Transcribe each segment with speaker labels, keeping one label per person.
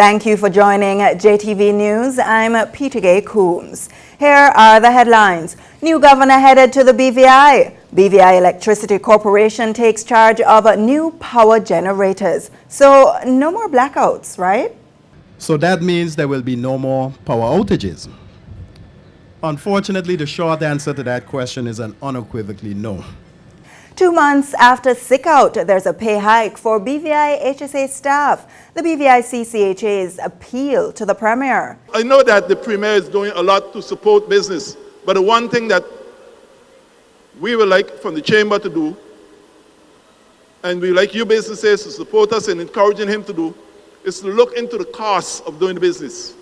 Speaker 1: Thank you for joining JTV News. I'm Peter Gay Coombs. Here are the headlines. New governor headed to the BVI. BVI Electricity Corporation takes charge of new power generators. So no more blackouts, right?
Speaker 2: So that means there will be no more power outages. Unfortunately, the short answer to that question is an unequivocally no.
Speaker 1: 2 months after sick out, there's a pay hike for BVI HSA staff. The BVI CCHA's appeal to the Premier.
Speaker 3: I know that the Premier is doing a lot to support business, but the one thing that we would like from the Chamber to do, and we would like you businesses to support us in encouraging him to do, is to look into the costs of doing the business.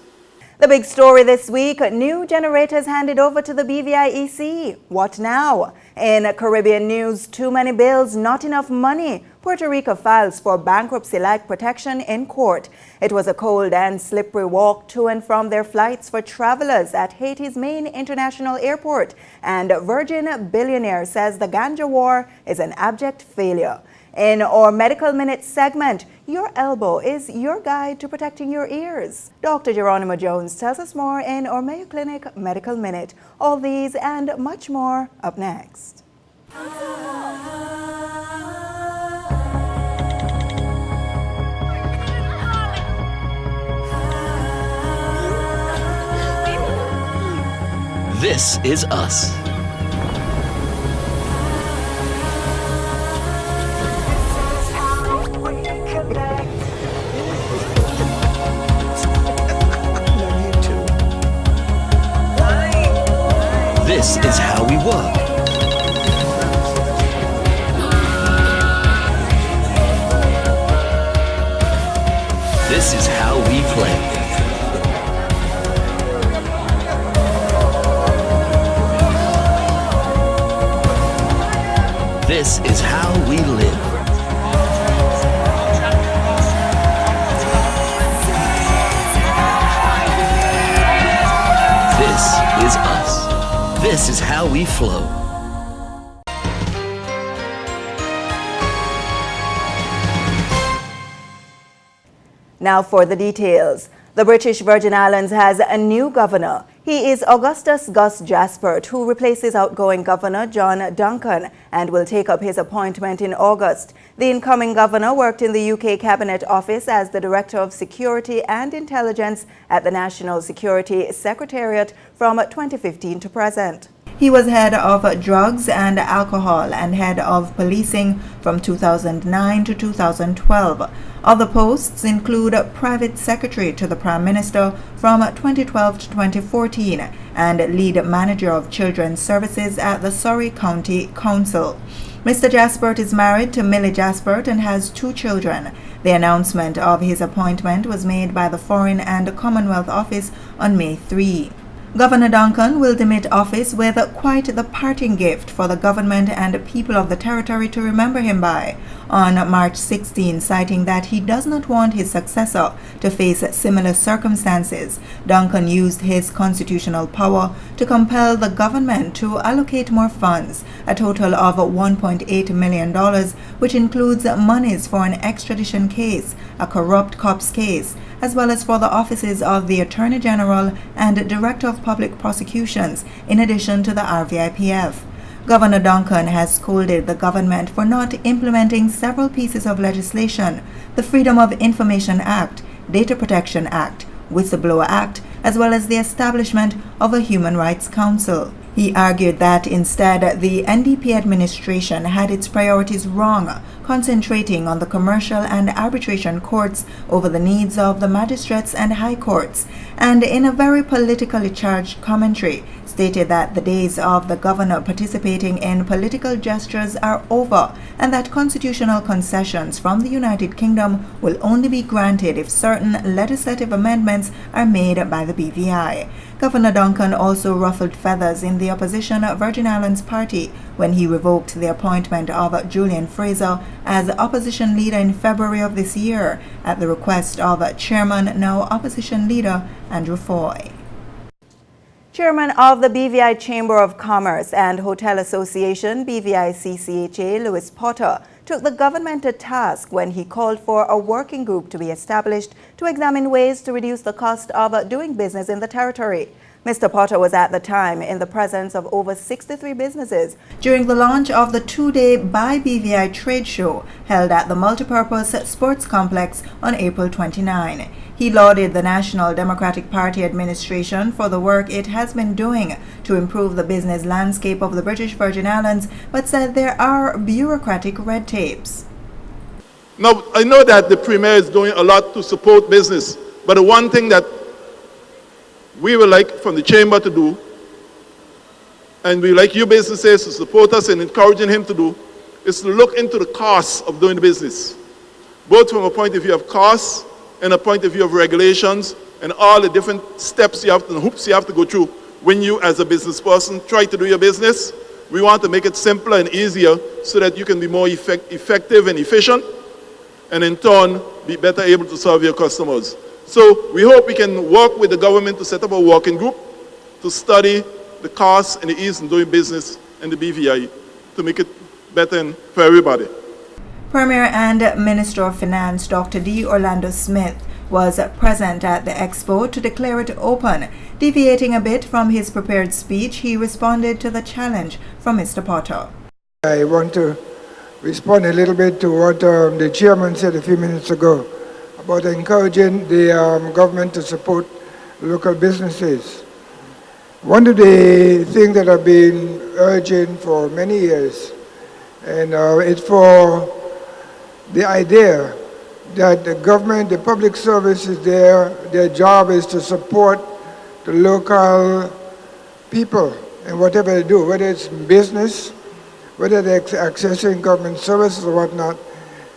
Speaker 1: The big story this week, new generators handed over to the BVI EC. What now? In Caribbean news, too many bills, not enough money. Puerto Rico files for bankruptcy-like protection in court. It was a cold and slippery walk to and from their flights for travelers at Haiti's main international airport. And Virgin billionaire says the ganja war is an abject failure. In our Medical Minute segment, your elbow is your guide to protecting your ears. Dr. Geronimo Jones tells us more in our Mayo Clinic Medical Minute. All these and much more up next.
Speaker 4: This is us. This is how we work. This is how we play. This is how we live. This is us. This is how we flow.
Speaker 1: Now for the details. The British Virgin Islands has a new governor. He is Augustus Gus Jaspert, who replaces outgoing Governor John Duncan and will take up his appointment in August. The incoming governor worked in the UK Cabinet Office as the Director of Security and Intelligence at the National Security Secretariat from 2015 to present. He was head of drugs and alcohol and head of policing from 2009 to 2012. Other posts include private secretary to the Prime Minister from 2012 to 2014 and lead manager of children's services at the Surrey County Council. Mr. Jaspert is married to Millie Jaspert and has 2 children. The announcement of his appointment was made by the Foreign and Commonwealth Office on May 3. Governor Duncan will demit office with quite the parting gift for the government and people of the territory to remember him by on March 16, citing that he does not want his successor to face similar circumstances. Duncan used his constitutional power to compel the government to allocate more funds, a total of $1.8 million, which includes monies for an extradition case, a corrupt cops case, as well as for the offices of the Attorney General and Director of Public Prosecutions, in addition to the RVIPF. Governor Duncan has scolded the government for not implementing several pieces of legislation: the Freedom of Information Act, Data Protection Act, Whistleblower Act, as well as the establishment of a Human Rights Council. He argued that instead the NDP administration had its priorities wrong, concentrating on the commercial and arbitration courts over the needs of the magistrates and high courts, and in a very politically charged commentary, stated that the days of the governor participating in political gestures are over and that constitutional concessions from the United Kingdom will only be granted if certain legislative amendments are made by the BVI. Governor Duncan also ruffled feathers in the opposition Virgin Islands Party when he revoked the appointment of Julian Fraser as opposition leader in February of this year at the request of Chairman, now opposition leader, Andrew Foy. Chairman of the BVI Chamber of Commerce and Hotel Association, BVI CCHA, Louis Potter, took the government to task when he called for a working group to be established to examine ways to reduce the cost of doing business in the territory. Mr. Potter was at the time in the presence of over 63 businesses during the launch of the two-day Buy BVI trade show held at the Multipurpose Sports Complex on April 29. He lauded the National Democratic Party administration for the work it has been doing to improve the business landscape of the British Virgin Islands, but said there are bureaucratic red tapes.
Speaker 3: Now, I know that the Premier is doing a lot to support business, but the one thing that we would like from the Chamber to do, and we like you businesses to support us in encouraging him to do, is to look into the costs of doing business, both from a point of view of costs and a point of view of regulations and all the different steps you have to, and hoops you have to go through when you as a business person try to do your business. We want to make it simpler and easier so that you can be more effective and efficient, and in turn be better able to serve your customers. So we hope we can work with the government to set up a working group to study the costs and the ease in doing business in the BVI to make it better for everybody.
Speaker 1: Premier and Minister of Finance Dr. D. Orlando Smith was present at the expo to declare it open. Deviating a bit from his prepared speech, he responded to the challenge from Mr. Potter.
Speaker 5: I want to respond a little bit to what the chairman said a few minutes ago about encouraging the government to support local businesses. One of the things that I've been urging for many years, and it's for the idea that the government, the public service is there, their job is to support the local people in whatever they do, whether it's business, whether they're accessing government services or whatnot.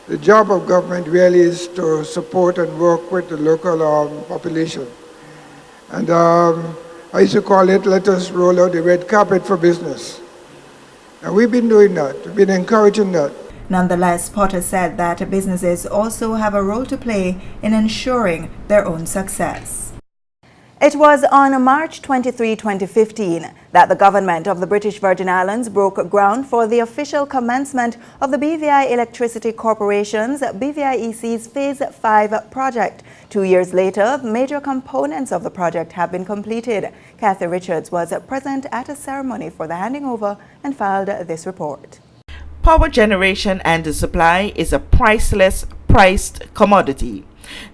Speaker 5: The job of government really is to support and work with the local population. And I used to call it, let us roll out the red carpet for business. And we've been doing that, we've been encouraging that.
Speaker 1: Nonetheless, Potter said that businesses also have a role to play in ensuring their own success. It was on March 23, 2015 that the government of the British Virgin Islands broke ground for the official commencement of the BVI Electricity Corporation's BVI-EC's Phase 5 project. 2 years later, major components of the project have been completed. Kathy Richards was present at a ceremony for the handing over and filed this report.
Speaker 6: Power generation and supply is a priceless, priced commodity.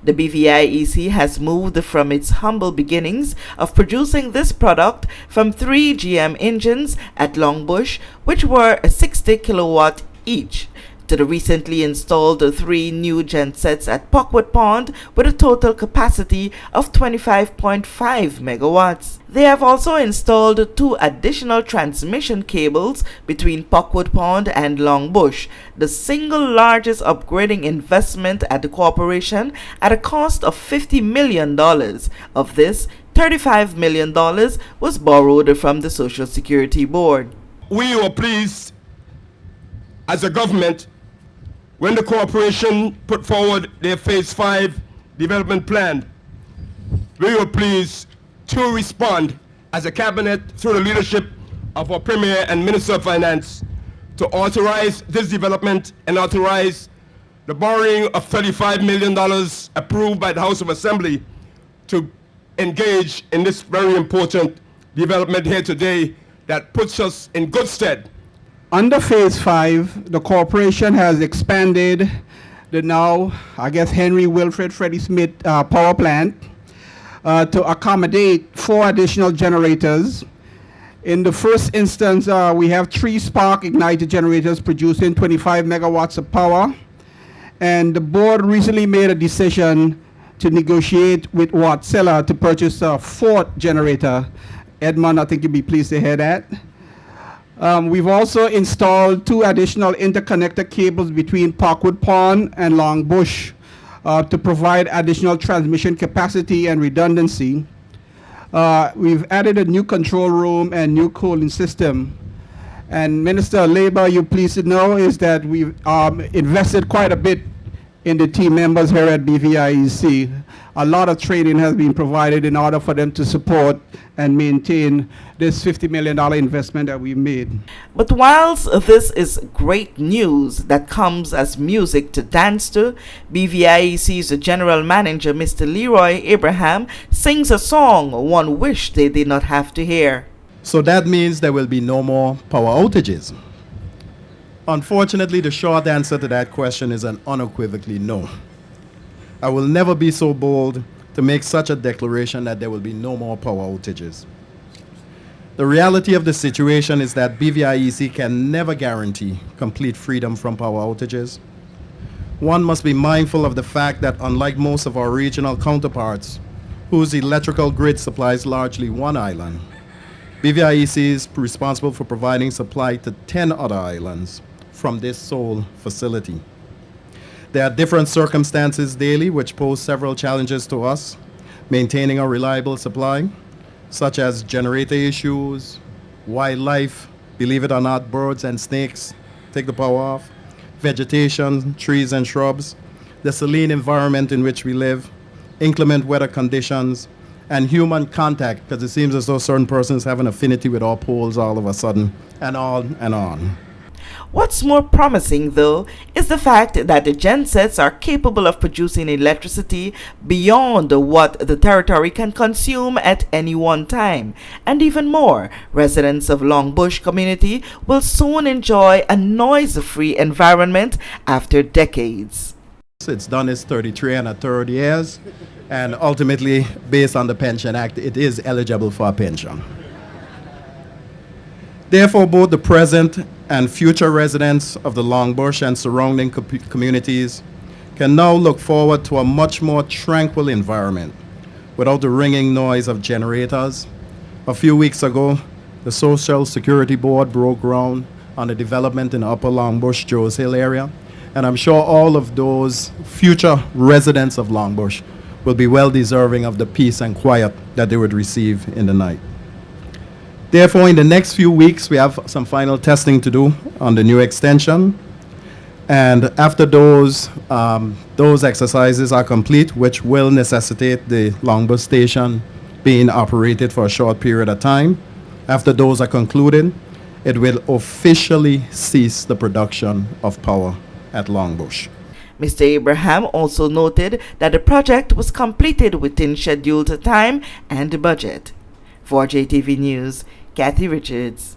Speaker 6: The BVI-EC has moved from its humble beginnings of producing this product from 3 GM engines at Longbush, which were 60 kilowatt each, to the recently installed 3 new gensets at Pockwood Pond with a total capacity of 25.5 megawatts. They have also installed 2 additional transmission cables between Pockwood Pond and Longbush, the single largest upgrading investment at the corporation at a cost of $50 million. Of this, $35 million was borrowed from the Social Security Board.
Speaker 7: We were pleased as a government when the corporation put forward their Phase 5 development plan. We were pleased to respond as a cabinet through the leadership of our Premier and Minister of Finance to authorize this development and authorize the borrowing of $35 million approved by the House of Assembly to engage in this very important development here today that puts us in good stead.
Speaker 2: Under Phase 5, the corporation has expanded the now, I guess, Henry Wilfred Freddie Smith power plant to accommodate 4 additional generators. In the first instance, we have 3 spark ignited generators producing 25 megawatts of power. And the board recently made a decision to negotiate with Watsella to purchase a 4th generator. Edmund, I think you'll be pleased to hear that. We've also installed 2 additional interconnector cables between Parkwood Pond and Longbush to provide additional transmission capacity and redundancy. We've added a new control room and new cooling system. And Minister of Labor, you're pleased to know is that we've invested quite a bit in the team members here at BVI-EC. a lot of training has been provided in order for them to support and maintain this $50 million investment that we made.
Speaker 6: But whilst this is great news that comes as music to dance to, BVIEC's General Manager, Mr. Leroy Abraham, sings a song one wished they did not have to hear.
Speaker 8: So that means there will be no more power outages. Unfortunately, the short answer to that question is an unequivocally no. I will never be so bold to make such a declaration that there will be no more power outages. The reality of the situation is that BVIEC can never guarantee complete freedom from power outages. One must be mindful of the fact that unlike most of our regional counterparts, whose electrical grid supplies largely one island, BVIEC is responsible for providing supply to 10 other islands from this sole facility. There are different circumstances daily which pose several challenges to us, maintaining a reliable supply, such as generator issues, wildlife, believe it or not, birds and snakes take the power off, vegetation, trees and shrubs, the saline environment in which we live, inclement weather conditions, and human contact, because it seems as though certain persons have an affinity with our poles all of a sudden, and on and on.
Speaker 6: What's more promising, though, is the fact that the gensets are capable of producing electricity beyond what the territory can consume at any one time. And even more, residents of Longbush community will soon enjoy a noise-free environment after decades.
Speaker 8: It's done its 33 1/3 years, and ultimately, based on the Pension Act, it is eligible for a pension. Therefore, both the present and future residents of the Longbush and surrounding communities can now look forward to a much more tranquil environment without the ringing noise of generators. A few weeks ago, the Social Security Board broke ground on a development in Upper Longbush, Joes Hill area, and I'm sure all of those future residents of Longbush will be well deserving of the peace and quiet that they would receive in the night. Therefore, in the next few weeks, we have some final testing to do on the new extension. And after those exercises are complete, which will necessitate the Longbush station being operated for a short period of time, after those are concluded, it will officially cease the production of power at Longbush.
Speaker 6: Mr. Abraham also noted that the project was completed within scheduled time and budget. For JTV News, Kathy Richards.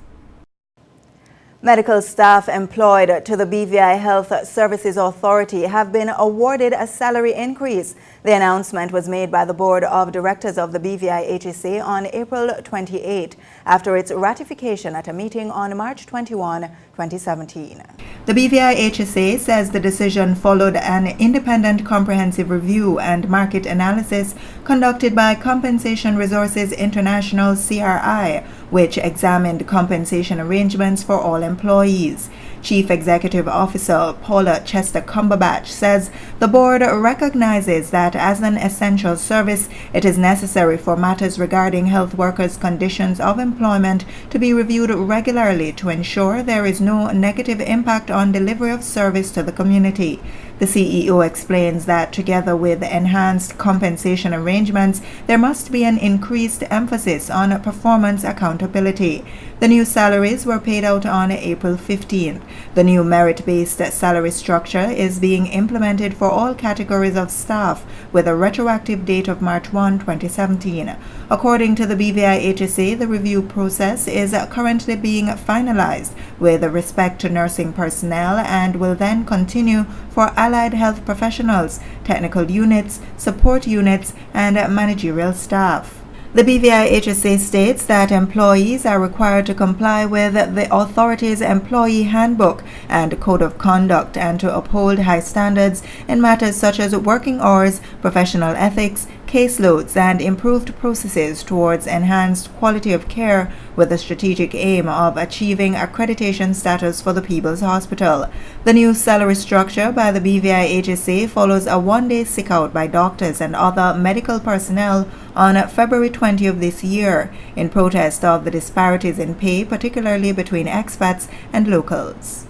Speaker 1: Medical staff employed to the BVI Health Services Authority have been awarded a salary increase. The announcement was made by the Board of Directors of the BVI HSA on April 28 after its ratification at a meeting on March 21, 2017. The BVI HSA says the decision followed an independent comprehensive review and market analysis conducted by Compensation Resources International (CRI), which examined compensation arrangements for all employees. Chief Executive Officer Paula Chester-Cumberbatch says the board recognizes that as an essential service, it is necessary for matters regarding health workers' conditions of employment to be reviewed regularly to ensure there is no negative impact on delivery of service to the community. The CEO explains that together with enhanced compensation arrangements, there must be an increased emphasis on performance accountability. The new salaries were paid out on April 15th. The new merit-based salary structure is being implemented for all categories of staff with a retroactive date of March 1, 2017. According to the BVI HSA, the review process is currently being finalized with respect to nursing personnel and will then continue for allied health professionals, technical units, support units, and managerial staff. The BVI HSA states that employees are required to comply with the authority's employee handbook and code of conduct and to uphold high standards in matters such as working hours, professional ethics, caseloads, and improved processes towards enhanced quality of care with the strategic aim of achieving accreditation status for the People's Hospital. The new salary structure by the BVI HSA follows a one-day sick-out by doctors and other medical personnel on February 20 of this year in protest of the disparities in pay, particularly between expats and locals.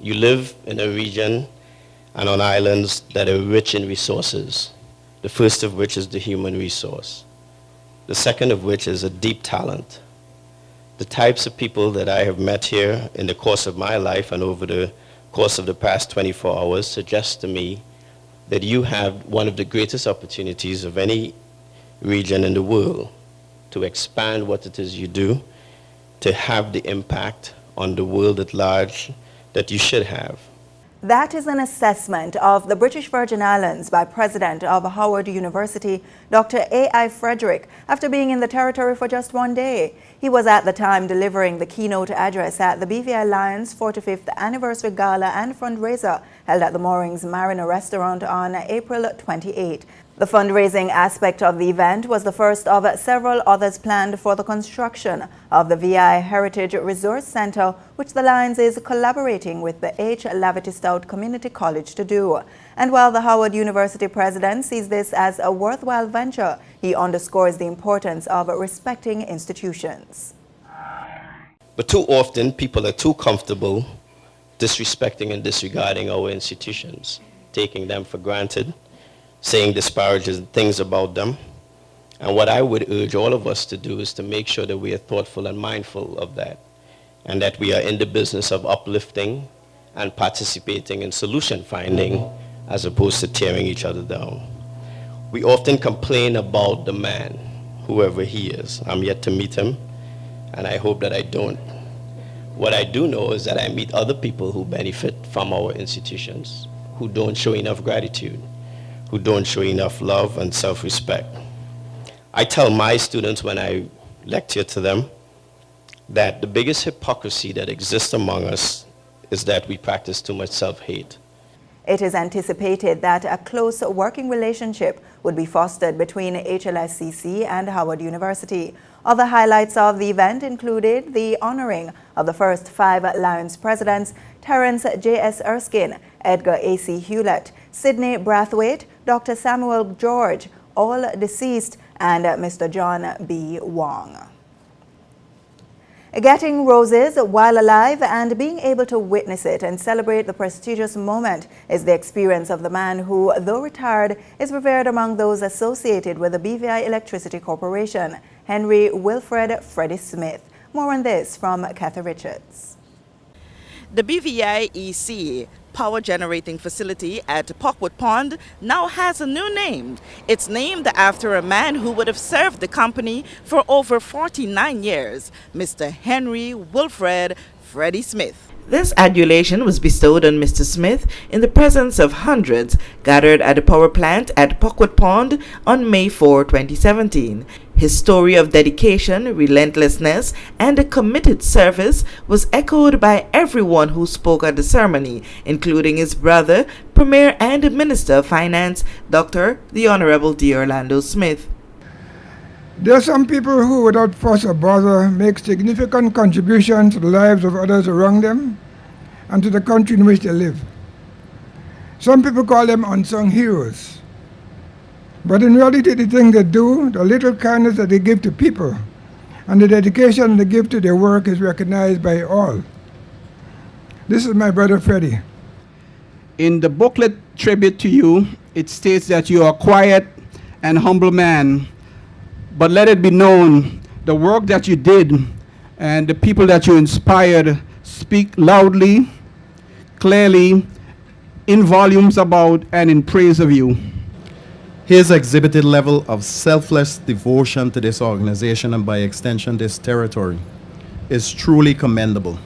Speaker 9: You live in a region and on islands that are rich in resources. The first of which is the human resource. The second of which is a deep talent. The types of people that I have met here in the course of my life and over the course of the past 24 hours suggest to me that you have one of the greatest opportunities of any region in the world to expand what it is you do, to have the impact on the world at large that you should have.
Speaker 1: That is an assessment of the British Virgin Islands by President of Howard University, Dr. A.I. Frederick, after being in the territory for just one day. He was at the time delivering the keynote address at the BVI Lions 45th Anniversary Gala and Fundraiser held at the Moorings Mariner Restaurant on April 28. The fundraising aspect of the event was the first of several others planned for the construction of the VI Heritage Resource Center, which the Lions is collaborating with the H. Lavity Stout Community College to do. And while the Howard University president sees this as a worthwhile venture, he underscores the importance of respecting institutions.
Speaker 9: But too often, people are too comfortable disrespecting and disregarding our institutions, taking them for granted, saying disparaging things about them. And what I would urge all of us to do is to make sure that we are thoughtful and mindful of that, and that we are in the business of uplifting and participating in solution finding as opposed to tearing each other down. We often complain about the man, whoever he is. I'm yet to meet him, and I hope that I don't. What I do know is that I meet other people who benefit from our institutions, who don't show enough gratitude, who don't show enough love and self-respect. I tell my students when I lecture to them that the biggest hypocrisy that exists among us is that we practice too much self-hate.
Speaker 1: It is anticipated that a close working relationship would be fostered between HLSCC and Howard University. Other highlights of the event included the honoring of the first 5 Lions presidents, Terence J.S. Erskine, Edgar A.C. Hewlett, Sidney Brathwaite, Dr. Samuel George, all deceased, and Mr. John B. Wong. Getting roses while alive and being able to witness it and celebrate the prestigious moment is the experience of the man who, though retired, is revered among those associated with the BVI Electricity Corporation, Henry Wilfred Freddie Smith. More on this from Kathy Richards.
Speaker 6: The BVI EC power generating facility at Pockwood Pond now has a new name. It's named after a man who would have served the company for over 49 years, Mr. Henry Wilfred Freddie Smith. This adulation was bestowed on Mr. Smith in the presence of hundreds gathered at the power plant at Pockwood Pond on May 4, 2017. His story of dedication, relentlessness, and a committed service was echoed by everyone who spoke at the ceremony, including his brother, Premier and Minister of Finance, Dr. the Honorable D. Orlando Smith.
Speaker 5: There are some people who, without fuss or bother, make significant contributions to the lives of others around them and to the country in which they live. Some people call them unsung heroes. But in reality, the thing they do, the little kindness that they give to people, and the dedication they give to their work is recognized by all. This is my brother Freddie.
Speaker 2: In the booklet tribute to you, it states that you are a quiet and humble man, but let it be known, the work that you did and the people that you inspired speak loudly, clearly, in volumes about and in praise of you.
Speaker 8: His exhibited level of selfless devotion to this organization and by extension this territory is truly commendable,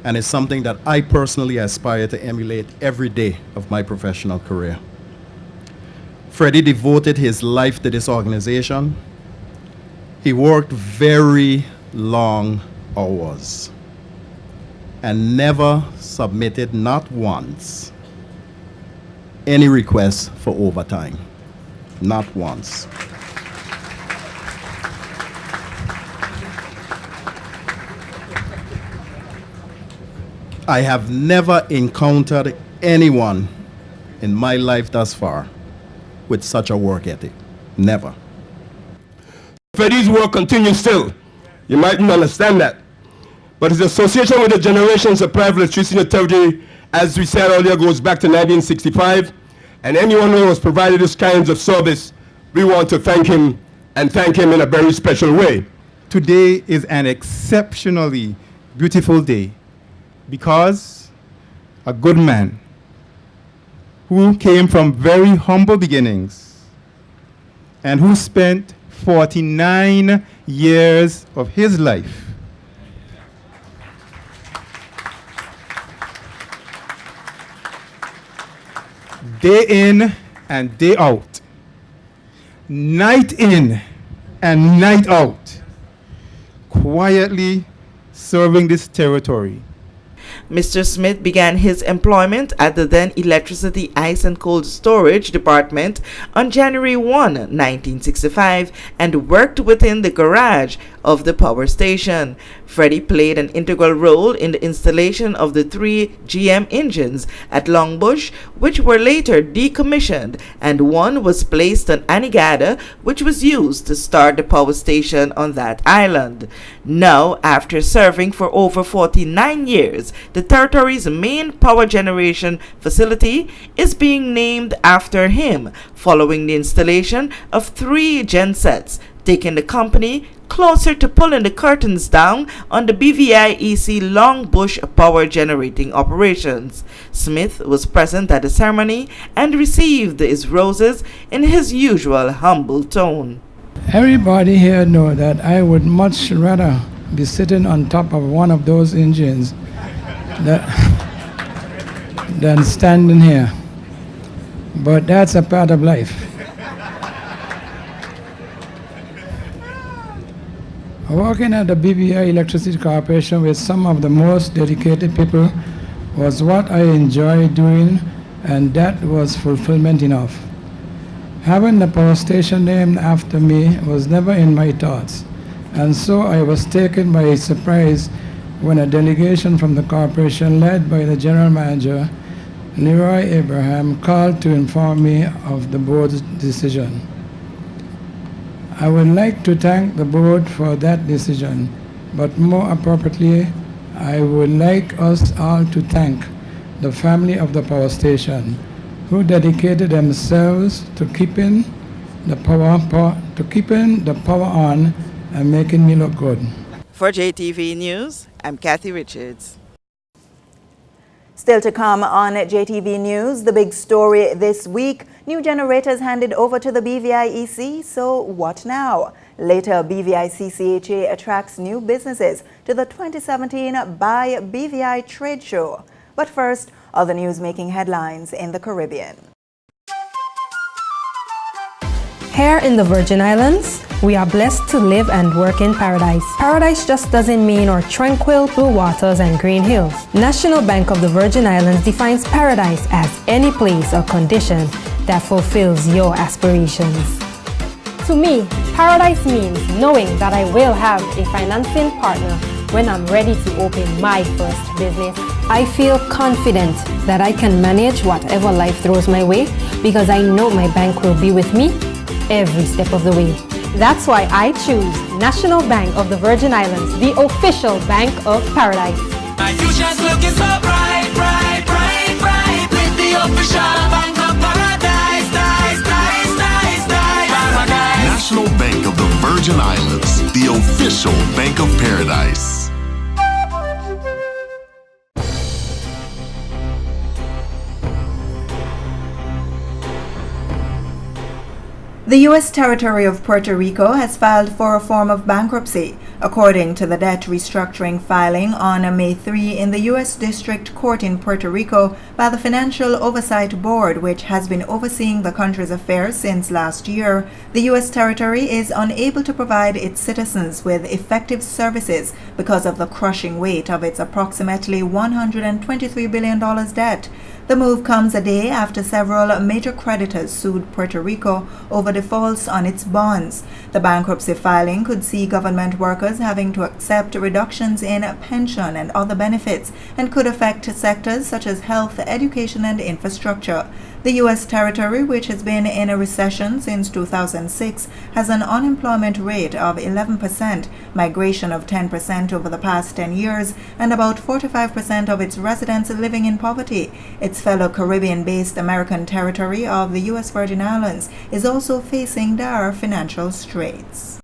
Speaker 8: and is something that I personally aspire to emulate every day of my professional career. Freddie devoted his life to this organization. He worked very long hours and never submitted, not once, any requests for overtime. Not once. I have never encountered anyone in my life thus far with such a work ethic. Never.
Speaker 7: Freddie's work continues still. You mightn't understand that. But his association with the generations of private electricity in the territory, as we said earlier, goes back to 1965. And anyone who has provided this kinds of service, we want to thank him and thank him in a very special way.
Speaker 10: Today is an exceptionally beautiful day because a good man who came from very humble beginnings and who spent 49 years of his life day in and day out, night in and night out, quietly serving this territory.
Speaker 6: Mr. Smith began his employment at the then Electricity, Ice and Cold Storage Department on January 1, 1965, and worked within the garage of the power station. Freddie played an integral role in the installation of the 3 GM engines at Longbush, which were later decommissioned, and one was placed on Anegada, which was used to start the power station on that island. Now, after serving for over 49 years, the territory's main power generation facility is being named after him, following the installation of 3 gensets, taking the company closer to pulling the curtains down on the BVI-EC Longbush power generating operations. Smith was present at the ceremony and received his roses in his usual humble tone.
Speaker 11: Everybody here know that I would much rather be sitting on top of one of those engines than standing here. But that's a part of life. Working at the BVI Electricity Corporation with some of the most dedicated people was what I enjoyed doing, and that was fulfillment enough. Having the power station named after me was never in my thoughts, and so I was taken by surprise when a delegation from the corporation led by the general manager, Leroy Abraham, called to inform me of the board's decision. I would like to thank the board for that decision, but more appropriately, I would like us all to thank the family of the power station, who dedicated themselves to keeping the power on and making me look good.
Speaker 6: For JTV News, I'm Kathy Richards.
Speaker 1: Still to come on JTV News, the big story this week, new generators handed over to the BVI-EC, so what now? Later, BVI-CCHA attracts new businesses to the 2017 Buy BVI trade show. But first, other news making headlines in the Caribbean.
Speaker 12: Here in the Virgin Islands, we are blessed to live and work in paradise. Paradise just doesn't mean our tranquil blue waters and green hills. National Bank of the Virgin Islands defines paradise as any place or condition that fulfills your aspirations.
Speaker 13: To me, paradise means knowing that I will have a financing partner when I'm ready to open my first business.
Speaker 12: I feel confident that I can manage whatever life throws my way because I know my bank will be with me every step of the way.
Speaker 13: That's why I choose National Bank of the Virgin Islands, the official bank of paradise.
Speaker 14: My future's looking so bright, bright, bright, bright, with the official bank of paradise, paradise.
Speaker 15: National Bank of the Virgin Islands, the official bank of paradise.
Speaker 1: The U.S. territory of Puerto Rico has filed for a form of bankruptcy, according to the debt restructuring filing on May 3 in the U.S. District Court in Puerto Rico by the Financial Oversight Board, which has been overseeing the country's affairs since last year. The U.S. territory is unable to provide its citizens with effective services because of the crushing weight of its approximately $123 billion debt. The move comes a day after several major creditors sued Puerto Rico over defaults on its bonds. The bankruptcy filing could see government workers having to accept reductions in pension and other benefits and could affect sectors such as health, education, and infrastructure. The U.S. territory, which has been in a recession since 2006, has an unemployment rate of 11%, migration of 10% over the past 10 years, and about 45% of its residents living in poverty. Its fellow Caribbean-based American territory of the U.S. Virgin Islands is also facing dire financial straits.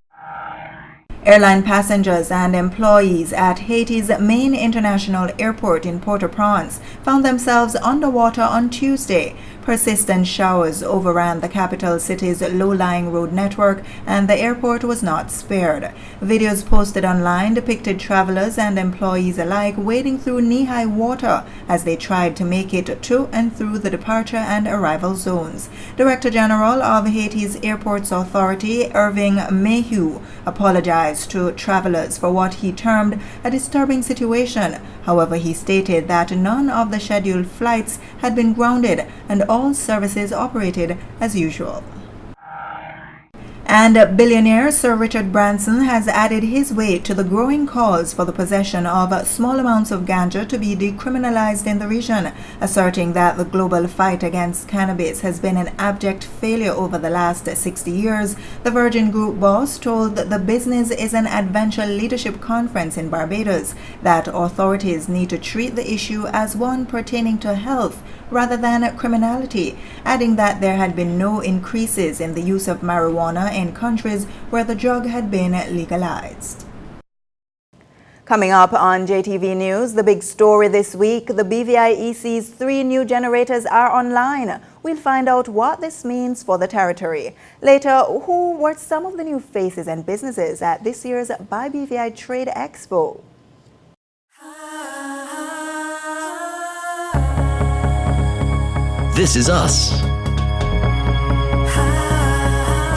Speaker 1: Airline passengers and employees at Haiti's main international airport in Port-au-Prince found themselves underwater on Tuesday. Persistent showers overran the capital city's low-lying road network, and the airport was not spared. Videos posted online depicted travelers and employees alike wading through knee-high water as they tried to make it to and through the departure and arrival zones. Director General of Haiti's Airports Authority, Irving Mayhew, apologized to travelers for what he termed a disturbing situation. However, he stated that none of the scheduled flights had been grounded and all services operated as usual. And billionaire Sir Richard Branson has added his weight to the growing calls for the possession of small amounts of ganja to be decriminalized in the region, asserting that the global fight against cannabis has been an abject failure over the last 60 years. The Virgin Group boss told the Business is an Adventure Leadership Conference in Barbados that authorities need to treat the issue as one pertaining to health rather than criminality, adding that there had been no increases in the use of marijuana in countries where the drug had been legalized. Coming up on JTV News, the big story this week, the BVI-EC's 3 new generators are online. We'll find out what this means for the territory. Later, who were some of the new faces and businesses at this year's Buy BVI Trade Expo?
Speaker 4: This is us.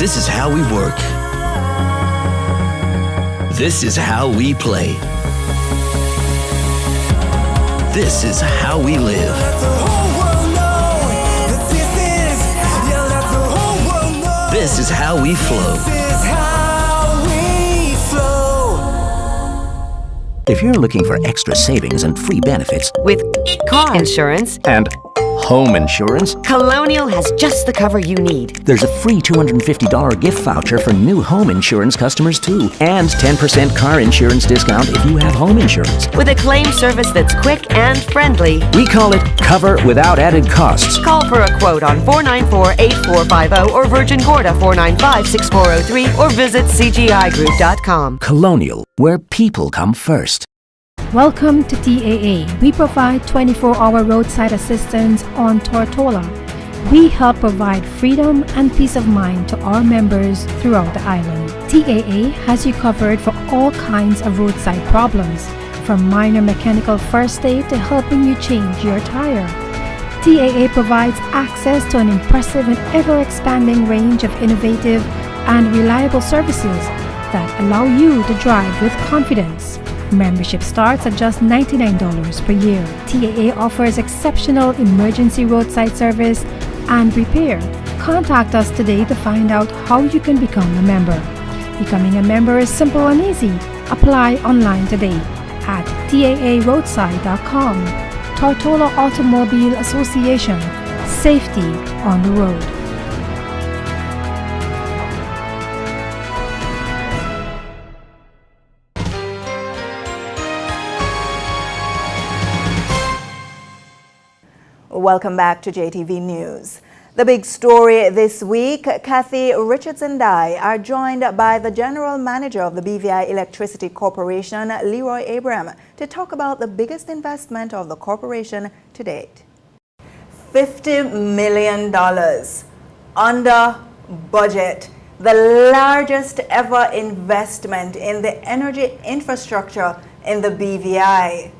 Speaker 4: This is how we work. This is how we play. This is how we live. This is how we flow.
Speaker 16: If you're looking for extra savings and free benefits
Speaker 17: with car insurance
Speaker 16: and home insurance,
Speaker 17: Colonial has just the cover you need.
Speaker 16: there's a free $250 gift voucher for new home insurance customers too, and 10% car insurance discount if you have home insurance.
Speaker 17: With a claim service that's quick and friendly.
Speaker 16: We call it Cover Without Added Costs.
Speaker 17: Call for a quote on 494-8450 or Virgin Gorda 495-6403 or visit cgigroup.com.
Speaker 16: Colonial, where people come first.
Speaker 18: Welcome to TAA. We provide 24-hour roadside assistance on Tortola. We help provide freedom and peace of mind to our members throughout the island. TAA has you covered for all kinds of roadside problems, from minor mechanical first aid to helping you change your tire. TAA provides access to an impressive and ever-expanding range of innovative and reliable services that allow you to drive with confidence. Membership starts at just $99 per year. TAA offers exceptional emergency roadside service and repair. Contact us today to find out how you can become a member. Becoming a member is simple and easy. Apply online today at taaroadside.com. Tortola Automobile Association. Safety on the road.
Speaker 1: Welcome back to JTV News. The big story this week, Kathy Richardson Dye are joined by the General Manager of the BVI Electricity Corporation, Leroy Abram, to talk about the biggest investment of the corporation to date. $50 million under budget, the largest ever investment in the energy infrastructure in the BVI.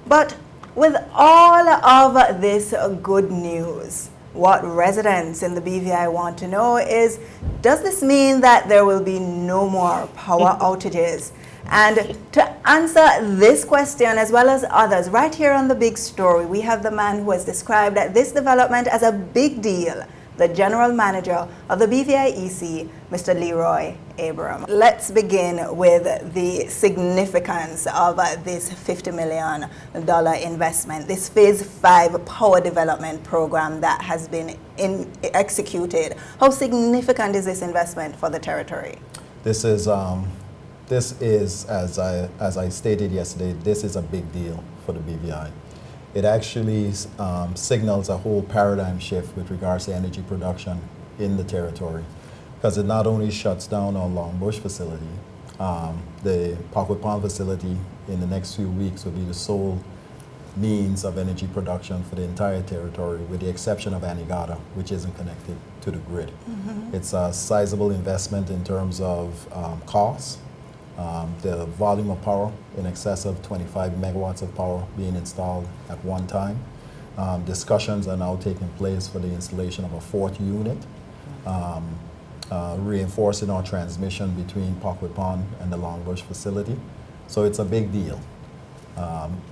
Speaker 1: But with all of this good news, what residents in the BVI want to know is, does this mean that there will be no more power outages? And to answer this question as well as others, right here on The Big Story, we have the man who has described this development as a big deal, the General Manager of the BVI-EC, Mr. Leroy Abram. Let's begin with the significance of this $50 million investment, this Phase 5 power development program that has been executed. How significant is this investment for the territory?
Speaker 8: This is, as I stated yesterday, this is a big deal for the BVI. It actually signals a whole paradigm shift with regards to energy production in the territory, because it not only shuts down our Longbush facility, the Parkwood Pond facility in the next few weeks will be the sole means of energy production for the entire territory, with the exception of Anegada, which isn't connected to the grid. It's a sizable investment in terms of costs. The volume of power in excess of 25 megawatts of power being installed at one time. Discussions are now taking place for the installation of a fourth unit, reinforcing our transmission between Parkwood Pond and the Longbush facility. So it's a big deal.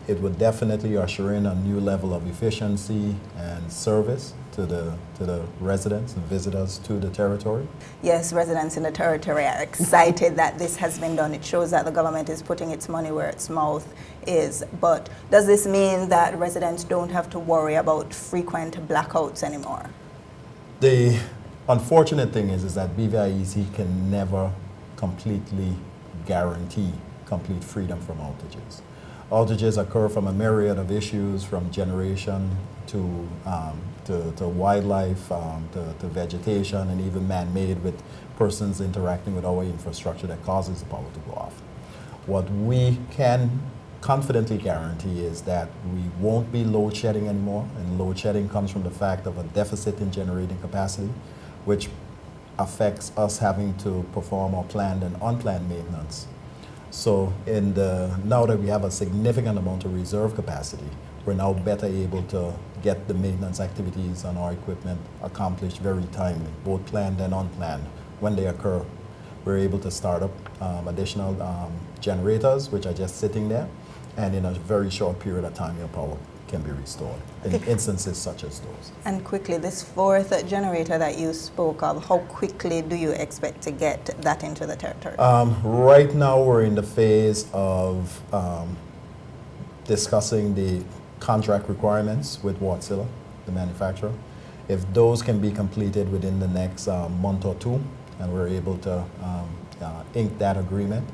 Speaker 8: It would definitely usher in a new level of efficiency and service to the residents and visitors to the territory.
Speaker 1: Yes, residents in the territory are excited that this has been done. It shows that the government is putting its money where its mouth is. But does this mean that residents don't have to worry about frequent blackouts anymore?
Speaker 8: The unfortunate thing is that BVI-EC can never completely guarantee complete freedom from outages. Outages occur from a myriad of issues, from generation to wildlife, to vegetation, and even man-made, with persons interacting with our infrastructure that causes the power to go off. What we can confidently guarantee is that we won't be load shedding anymore, and load shedding comes from the fact of a deficit in generating capacity, which affects us having to perform our planned and unplanned maintenance. So now that we have a significant amount of reserve capacity, we're now better able to get the maintenance activities on our equipment accomplished very timely, both planned and unplanned. When they occur, we're able to start up additional generators, which are just sitting there, and in a very short period of time, your power can be restored in instances such as those.
Speaker 1: And quickly, this fourth generator that you spoke of, how quickly do you expect to get that into the territory?
Speaker 8: Right now, we're in the phase of discussing the contract requirements with Wärtsilä, the manufacturer. If those can be completed within the next month or two, and we're able to ink that agreement,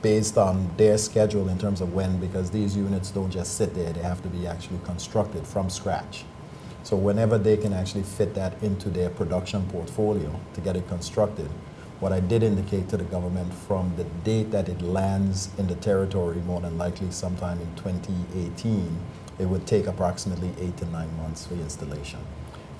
Speaker 8: based on their schedule in terms of when, because these units don't just sit there, they have to be actually constructed from scratch. So whenever they can actually fit that into their production portfolio to get it constructed, what I did indicate to the government, from the date that it lands in the territory, more than likely sometime in 2018, it would take approximately 8 to 9 months for installation.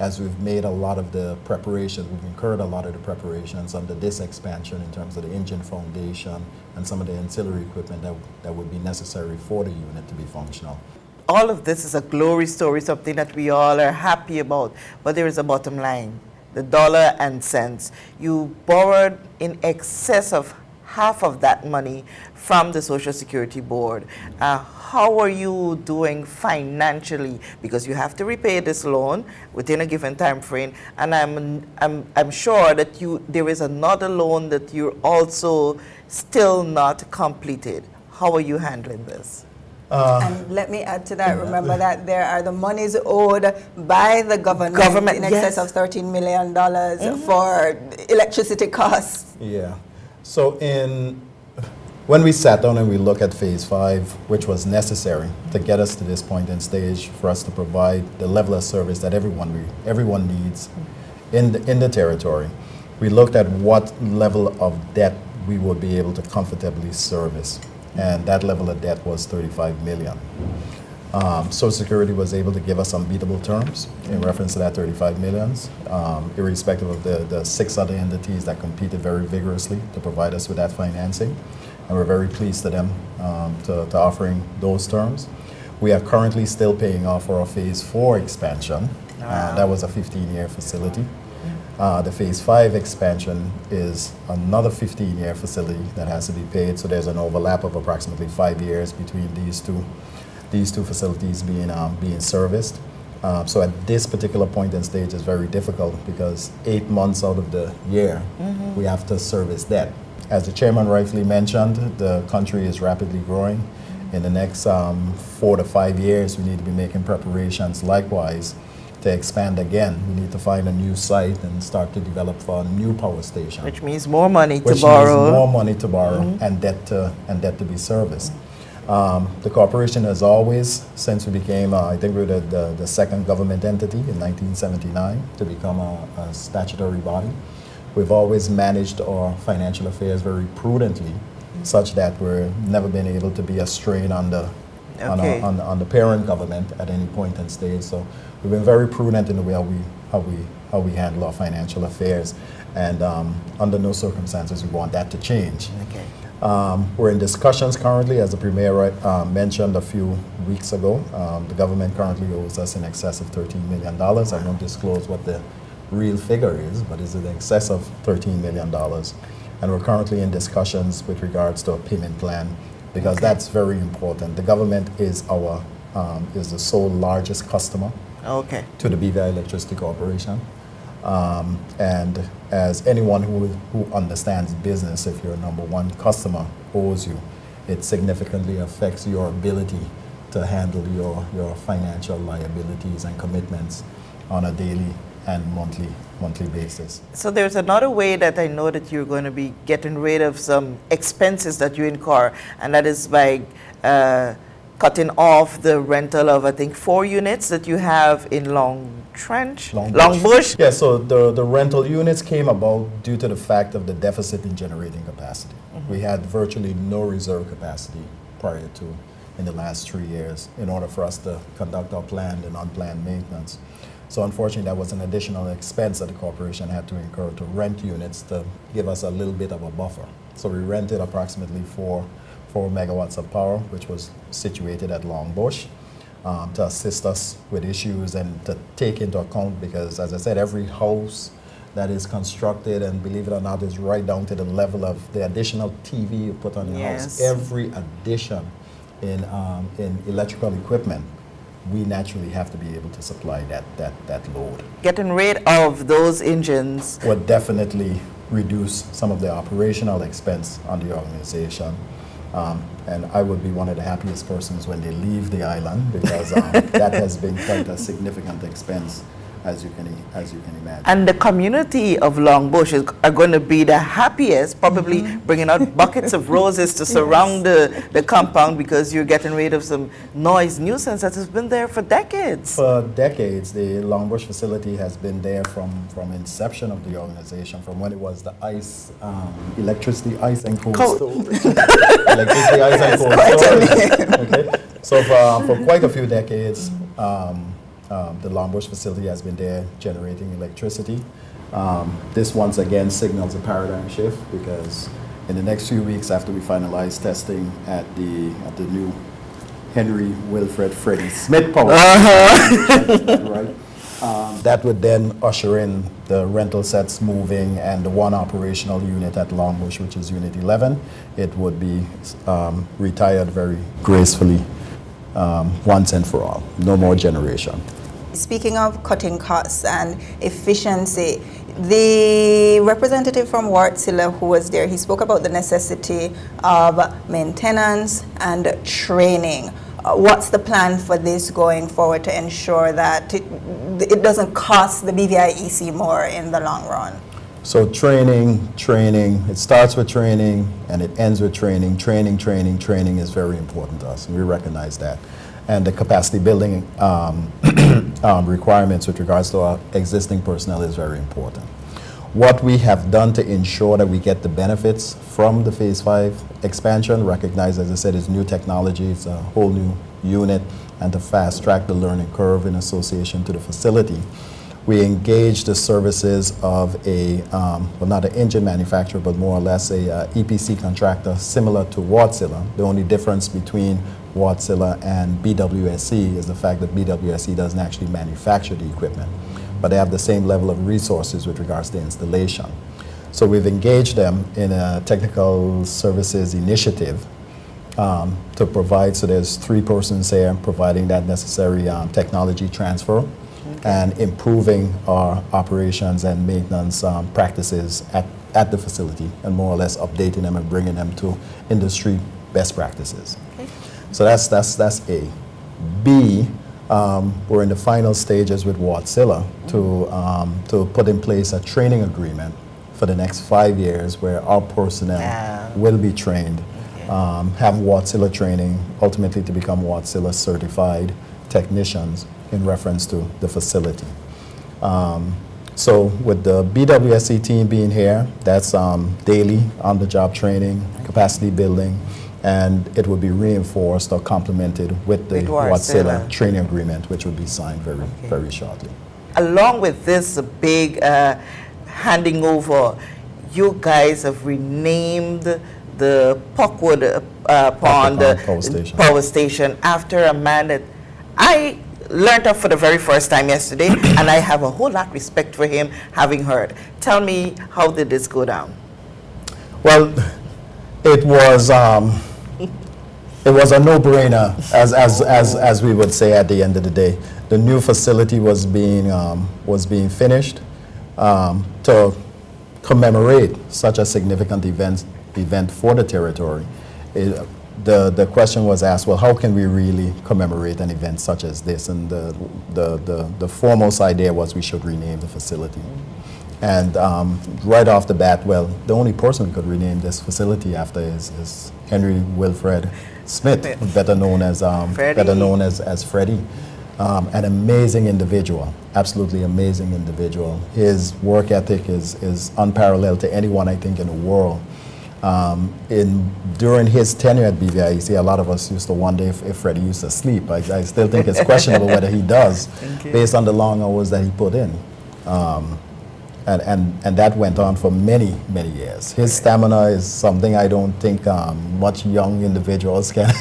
Speaker 8: As we've made a lot of the preparations, we've incurred a lot of the preparations under this expansion in terms of the engine foundation and some of the ancillary equipment that would be necessary for the unit to be functional.
Speaker 6: All of this is a glory story, something that we all are happy about, but there is a bottom line, the dollar and cents. You borrowed in excess of half of that money from the Social Security Board. How are you doing financially? Because you have to repay this loan within a given time frame, and I'm sure that there is another loan that you're also still not completed. How are you handling this?
Speaker 1: And let me add to that, remember that there are the monies owed by the government in excess of $13 million for electricity costs.
Speaker 8: Yeah. So when we sat down and we look at Phase 5, which was necessary to get us to this point and stage for us to provide the level of service that everyone needs in the territory, we looked at what level of debt we would be able to comfortably service. And that level of debt was $35 million. Social Security was able to give us unbeatable terms in reference to that $35 million, irrespective of the 6 other entities that competed very vigorously to provide us with that financing. And we're very pleased to them to offering those terms. We are currently still paying off for our Phase 4 expansion. That was a 15-year facility. The Phase 5 expansion is another 15-year facility that has to be paid, so there's an overlap of approximately 5 years between these two facilities being serviced. So at this particular point in stage, it's very difficult because 8 months out of the year, we have to service debt. As the chairman rightfully mentioned, the country is rapidly growing. In the next 4 to 5 years, we need to be making preparations likewise to expand again. We need to find a new site and start to develop for a new power station.
Speaker 6: Which means more money to
Speaker 8: Which
Speaker 6: borrow.
Speaker 8: means more money to borrow and debt to be serviced. The corporation has always, since we became, I think we were the second government entity in 1979 to become a statutory body, we've always managed our financial affairs very prudently, such that we're never been able to be a strain on the on the parent government at any point in stage. So we've been very prudent in the way how we handle our financial affairs, and under no circumstances we want that to change.
Speaker 6: Okay.
Speaker 8: We're in discussions currently, as the Premier mentioned a few weeks ago. The government currently owes us in excess of $13 million. I won't disclose what the real figure is, but it's in excess of $13 million. And we're currently in discussions with regards to a payment plan, because that's very important. The government is is the sole largest customer to the BVI Electricity Corporation. And as anyone who understands business, if your number one customer owes you, it significantly affects your ability to handle your financial liabilities and commitments on a daily and monthly basis.
Speaker 6: So there's another way that I know that you're going to be getting rid of some expenses that you incur, and that is by cutting off the rental of, I think, 4 units that you have in Long Bush.
Speaker 8: Yeah, so the rental units came about due to the fact of the deficit in generating capacity. We had virtually no reserve capacity prior to, in the last 3 years, in order for us to conduct our planned and unplanned maintenance. So unfortunately, that was an additional expense that the corporation had to incur to rent units to give us a little bit of a buffer. So we rented approximately 4 megawatts of power, which was situated at Long Bush, to assist us with issues and to take into account, because as I said, every house that is constructed, and believe it or not, is right down to the level of the additional TV you put on your house. Every addition in electrical equipment, we naturally have to be able to supply that load.
Speaker 6: Getting rid of those engines
Speaker 8: would definitely reduce some of the operational expense on the organization. And I would be one of the happiest persons when they leave the island, because that has been quite a significant expense, as you can imagine.
Speaker 6: And the community of Long Bush are going to be the happiest, probably bringing out buckets of roses to surround the compound, because you're getting rid of some noise nuisance that has been there for decades.
Speaker 8: For decades, the Long Bush facility has been there from inception of the organization, from when it was the electricity, ice and cold storage. Electricity, ice and cold storage. Okay? So for quite a few decades, the Long Bush facility has been there generating electricity. This once again signals a paradigm shift, because in the next few weeks, after we finalize testing at the new Henry Wilfred Freddie Smith power station, right? That would then usher in the rental sets moving, and the one operational unit at Long Bush, which is Unit 11, it would be retired very gracefully once and for all. No more generation.
Speaker 1: Speaking of cutting costs and efficiency, the representative from Wartsila who was there, he spoke about the necessity of maintenance and training. What's the plan for this going forward to ensure that it doesn't cost the BVI-EC more in the long run?
Speaker 8: So training, it starts with training and it ends with training. Training is very important to us, and we recognize that. And the capacity building requirements with regards to our existing personnel is very important. What we have done to ensure that we get the benefits from the Phase 5 expansion, recognized, as I said, is new technology, it's a whole new unit, and to fast track the learning curve in association to the facility, we engaged the services of well, not an engine manufacturer, but more or less a EPC contractor similar to Wartsila. The only difference between Wartsila and BWSC is the fact that BWSC doesn't actually manufacture the equipment, but they have the same level of resources with regards to installation. So we've engaged them in a technical services initiative to provide. So there's 3 persons here providing that necessary technology transfer and improving our operations and maintenance practices at the facility, and more or less updating them and bringing them to industry best practices.
Speaker 6: Okay.
Speaker 8: So that's A. B, we're in the final stages with Wartsila to put in place a training agreement for the next 5 years where our personnel will be trained, have Wartsila training, ultimately to become Wartsila certified technicians in reference to the facility. So with the BWSC team being here, that's daily on-the-job training, capacity building, and it will be reinforced or complemented with the Wartsila training agreement, which will be signed very shortly.
Speaker 6: Along with this big handing over, you guys have renamed the Puckwood Pond Power Station after a man that I learned of for the very first time yesterday, and I have a whole lot of respect for him, having heard. Tell me, how did this go down?
Speaker 8: Well, it was a no-brainer, as we would say at the end of the day. The new facility was being finished to commemorate such a significant event for the territory. The question was asked, well, how can we really commemorate an event such as this? And the foremost idea was we should rename the facility. And right off the bat, well, the only person we could rename this facility after is Henry Wilfred Smith, better known as Freddie. An amazing individual, absolutely amazing individual. His work ethic is unparalleled to anyone, I think, in the world. During his tenure at BVIEC, a lot of us used to wonder if Freddie used to sleep. I still think it's questionable whether he does, based on the long hours that he put in. And that went on for many, many years. His stamina is something I don't think much young individuals can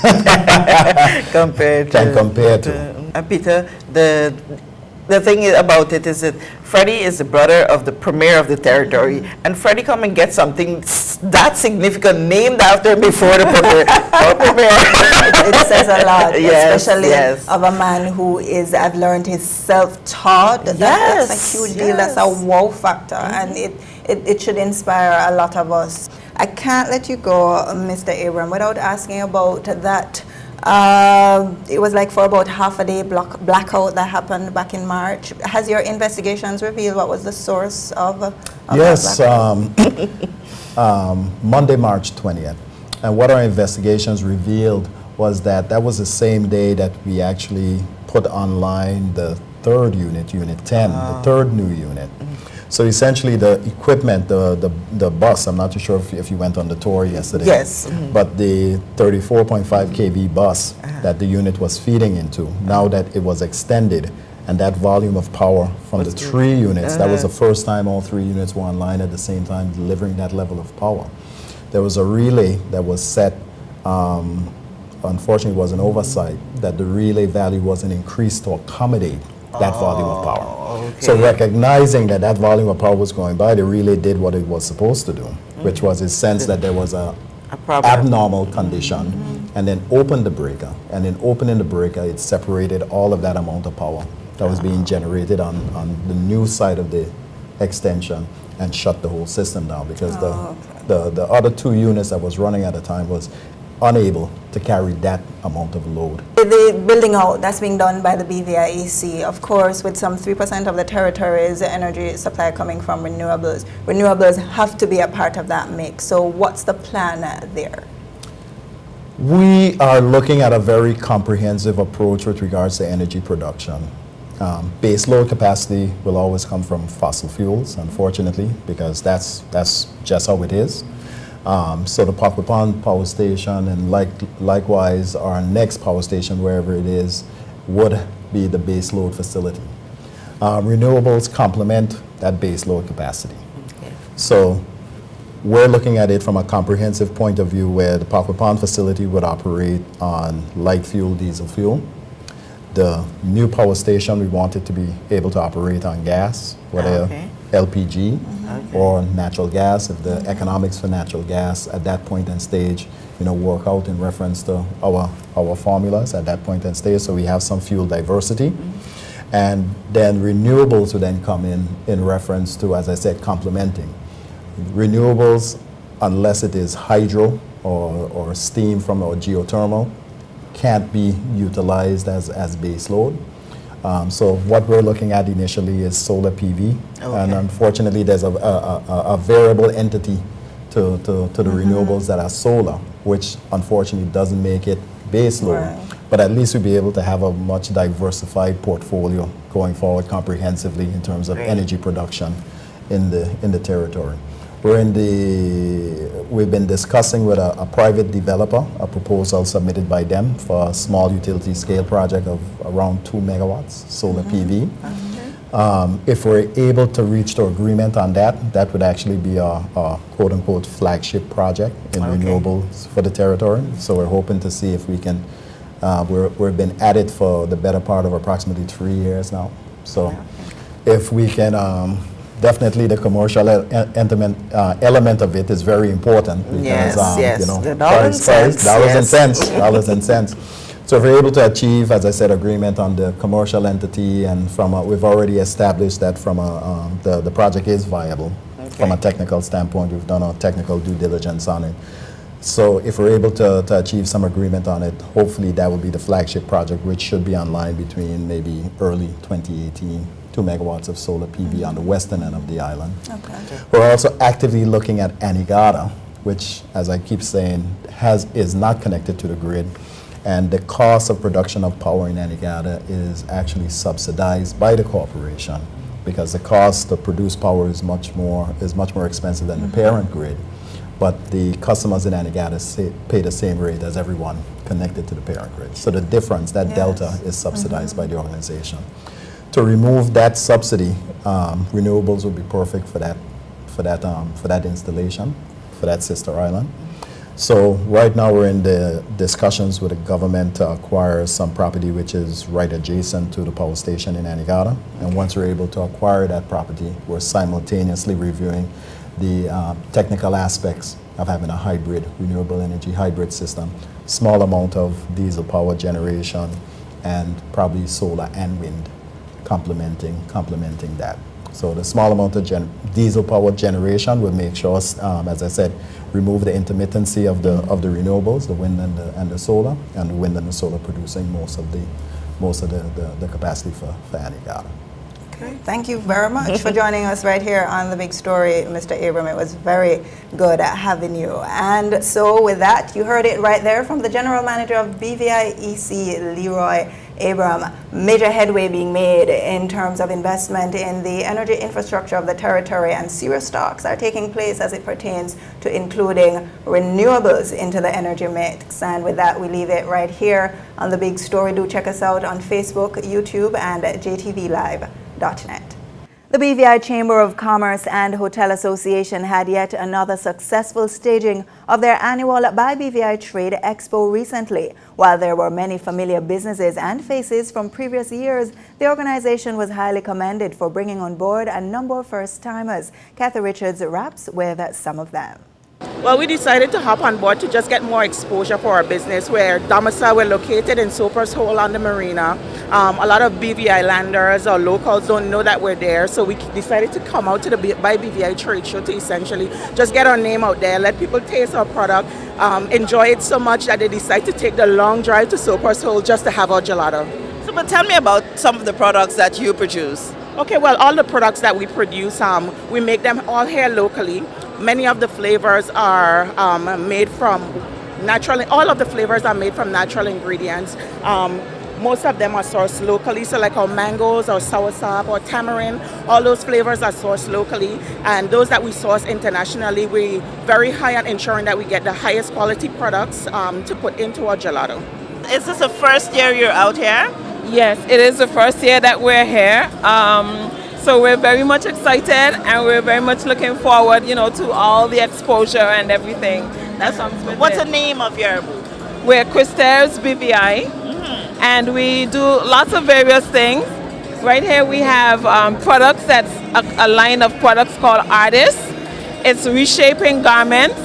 Speaker 8: compare to.
Speaker 6: Peter, the thing about it is that Freddie is the brother of the premier of the territory, and Freddie come and get something that significant named after him before the premier.
Speaker 1: It says a lot,
Speaker 6: Yes,
Speaker 1: especially
Speaker 6: yes.
Speaker 1: of a man who is, I've learned, he's self-taught. That's a huge deal. That's a wow factor, and it should inspire a lot of us. I can't let you go, Mr. Abram, without asking about that. It was like for about half a day blackout that happened back in March. Has your investigations revealed what was the source of
Speaker 8: yes, Monday, March 20th. And what our investigations revealed was that was the same day that we actually put online the 3rd unit, Unit 10, the 3rd new unit. So essentially the equipment, the bus, I'm not too sure if you went on the tour yesterday.
Speaker 6: Yes.
Speaker 8: But the 34.5 kV bus that the unit was feeding into, now that it was extended, and that volume of power from the 3 units, that was the first time all 3 units were online at the same time, delivering that level of power. There was a relay that was set, unfortunately it was an oversight, that the relay value wasn't increased to accommodate that volume of power. So recognizing that volume of power was going by, the relay did what it was supposed to do, which was it sensed that there was a abnormal condition, and then opened the breaker. And in opening the breaker, it separated all of that amount of power that was being generated on the new side of the extension and shut the whole system down, because the other 2 units that was running at the time was unable to carry that amount of load.
Speaker 1: The building out that's being done by the BVIEC, of course, with some 3% of the territory's energy supply coming from renewables. Renewables have to be a part of that mix. So what's the plan there?
Speaker 8: We are looking at a very comprehensive approach with regards to energy production. Base load capacity will always come from fossil fuels, unfortunately, because that's just how it is. So the Puckwood Pond Power Station, and likewise our next power station, wherever it is, would be the base load facility. Renewables complement that base load capacity. So we're looking at it from a comprehensive point of view, where the Puckwood Pond facility would operate on light fuel, diesel fuel. The new power station, we want it to be able to operate on gas, whether LPG or natural gas, if the economics for natural gas at that point and stage, work out in reference to our formulas at that point and stage, so we have some fuel diversity. And then renewables would then come in reference to, as I said, complementing. Renewables, unless it is hydro or steam from our geothermal, can't be utilized as base load. So what we're looking at initially is solar PV, and unfortunately there's a variable entity to the renewables that are solar, which unfortunately doesn't make it base load. Right. But at least we'll be able to have a much diversified portfolio going forward comprehensively in terms of energy production in the territory. We've been discussing with a private developer a proposal submitted by them for a small utility scale project of around 2 megawatts solar PV. If we're able to reach to agreement on that, that would actually be a quote-unquote flagship project in renewables for the territory. So we're hoping to see if we can, we've been at it for the better part of approximately 3 years now. So if we can, definitely the commercial element of it is very important because,
Speaker 6: the dollars
Speaker 8: and cents. So if we're able to achieve, as I said, agreement on the commercial entity, and we've already established that the project is viable from a technical standpoint. We've done our technical due diligence on it. So if we're able to achieve some agreement on it, hopefully that will be the flagship project, which should be online between maybe early 2018. 2 megawatts of solar PV on the western end of the island. We're also actively looking at Anegada, which, as I keep saying, is not connected to the grid. And the cost of production of power in Anegada is actually subsidized by the corporation, because the cost to produce power is much more expensive than the parent grid. But the customers in Anegada pay the same rate as everyone connected to the parent grid. So the difference, that delta, is subsidized by the organization. To remove that subsidy, renewables would be perfect for that installation, for that sister island. So right now we're in the discussions with the government to acquire some property which is right adjacent to the power station in Anegada. And once we're able to acquire that property, we're simultaneously reviewing the technical aspects of having a hybrid, renewable energy hybrid system, small amount of diesel power generation, and probably solar and wind complementing that. So the small amount of diesel power generation will make sure, as I said, remove the intermittency of the renewables, the wind and the solar, and the wind and the solar producing most of the capacity for Anegada.
Speaker 1: Okay. Thank you very much for joining us right here on The Big Story, Mr. Abram. It was very good having you. And so with that, you heard it right there from the General Manager of BVI EC, Leroy Abram. Major headway being made in terms of investment in the energy infrastructure of the territory, and serious talks are taking place as it pertains to including renewables into the energy mix. And with that, we leave it right here on The Big Story. Do check us out on Facebook, YouTube, and jtvlive.net. The BVI Chamber of Commerce and Hotel Association had yet another successful staging of their annual Buy BVI Trade Expo recently. While there were many familiar businesses and faces from previous years, the organization was highly commended for bringing on board a number of first-timers. Kathy Richards wraps with some of them.
Speaker 19: Well, we decided to hop on board to just get more exposure for our business. Where domicile, we're located in Soper's Hole on the marina. A lot of BVI landers or locals don't know that we're there, so we decided to come out to the Buy BVI trade show to essentially just get our name out there, let people taste our product, enjoy it so much that they decide to take the long drive to Soper's Hole just to have our gelato.
Speaker 6: So, but tell me about some of the products that you produce.
Speaker 19: Okay, well, all the products that we produce, we make them all here locally. Many of the flavors are made from all of the flavors are made from natural ingredients. Most of them are sourced locally, so like our mangoes, our soursop, or tamarind, all those flavors are sourced locally. And those that we source internationally, we're very high on ensuring that we get the highest quality products to put into our gelato.
Speaker 6: Is this the first year you're out here?
Speaker 20: Yes, it is the first year that we're here. So we're very much excited, and we're very much looking forward, to all the exposure and everything.
Speaker 6: What's the name of your booth?
Speaker 20: We're Christers BVI, and we do lots of various things. Right here we have products, that's a line of products called Artist. It's reshaping garments.